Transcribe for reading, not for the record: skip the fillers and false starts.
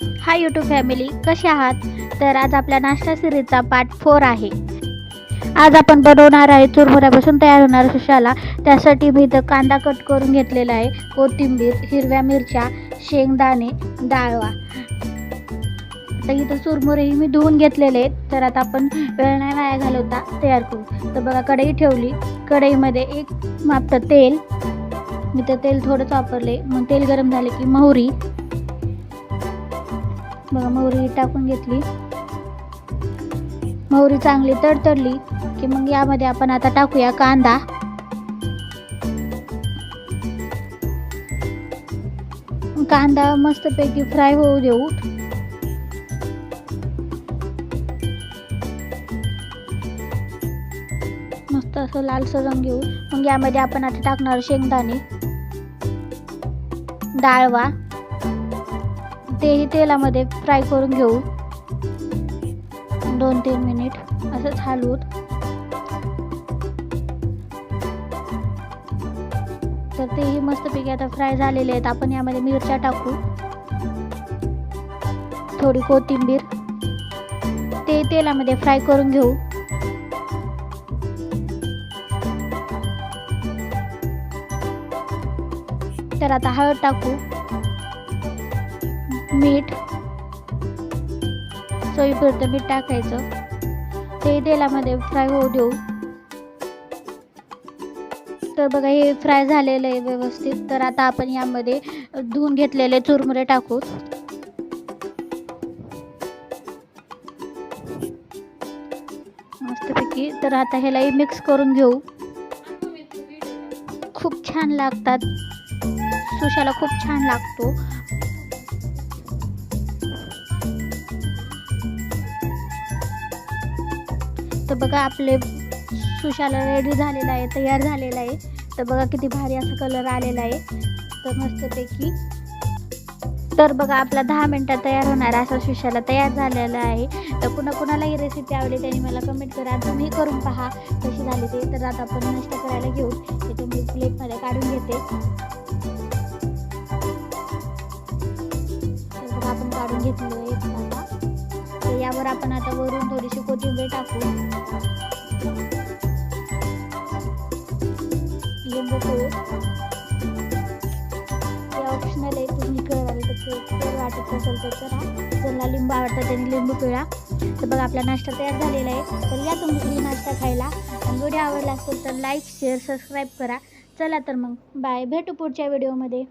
Hi YouTube family, कसे आहात? तर आज आपल्या नाश्ता सिरीजचा पार्ट 4 आहे. आज आपण बनवणार आहे चुरमुऱ्यापासून तयार होणारा सुशाला. त्यासाठी मी इथं कांदा कट करून घेतलेला आहे, कोथिंबीर, हिरव्या मिरच्या, शेंगदाणे, डाळवा. तर इथं चुरमुरेही मी धुवून घेतलेले आहेत. तर आता आपण वेळ नाही वाया घालवता तयार करू. तर बघा, कढई ठेवली. कढईमध्ये एक मापटं तेल, मी तर तेल थोडंच वापरले. मग तेल गरम झाले की मोहरी, बघा मोहरी टाकून घेतली. मोहरी चांगली तडतडली की मग यामध्ये आपण आता टाकूया कांदा. कांदा मस्तपैकी फ्राय होऊ देऊ. मस्त असं लालसर रंग घेऊ. मग यामध्ये आपण आता टाकणार शेंगदाणे, डाळवा, तेही तेलामध्ये फ्राय करून घेऊ. 2-3 मिनिट असंच हलवून. तर तेही मस्तपैकी आता फ्राय झालेले आहेत. आपण यामध्ये मिरच्या टाकू, थोडी कोथिंबीर, ते तेलामध्ये फ्राय करून घेऊ. तर आता हळद टाकू, मीठ, चवीपुरतं मीठ टाकायचं. ते तेलामध्ये फ्राय होऊ देऊ. तर बघा, हे फ्राय झालेलं आहे व्यवस्थित. तर आता आपण यामध्ये धुवून घेतलेले चुरमुरे टाकू. मस्तपैकी. तर आता ह्यालाही मिक्स करून घेऊ. खूप छान लागतात, सुशाला खूप छान लागतो. तर बघा, आपले सुशाला रेडी झालेला आहे, तयार झालेला आहे. तर बघा किती भारी असा कलर आलेला आहे. तर मस्तपैकी. तर बघा, आपला 10 मिनिटात तयार होणारा असा सुशाला तयार झालेला आहे. तर कुणाला ही रेसिपी आवडली त्यांनी मला कमेंट करा. तुम्ही करून पहा कशी झाली ते. तर आता आपण नाश्ता करायला घेऊ. ते मी प्लेटमध्ये काढून घेते. तर बघा, आपण काढून घेतलं आहे आता. तर यावर आपण आता वरून थोडीशी कोथिंबीर टाकू, लिंबू पिळू. ते ऑप्शनल आहे, तुम्ही कळवाल तर वाटत असेल तर करा. ज्यांना लिंबू आवडतं त्यांनी लिंबू पिळा. तर बघा, आपला नाश्ता तयार झालेला आहे. तर या तुम्ही नाश्ता खायला. आणि व्हिडिओ आवडला असेल तर लाईक, शेअर, सबस्क्राईब करा. चला तर मग बाय, भेटू पुढच्या व्हिडिओमध्ये.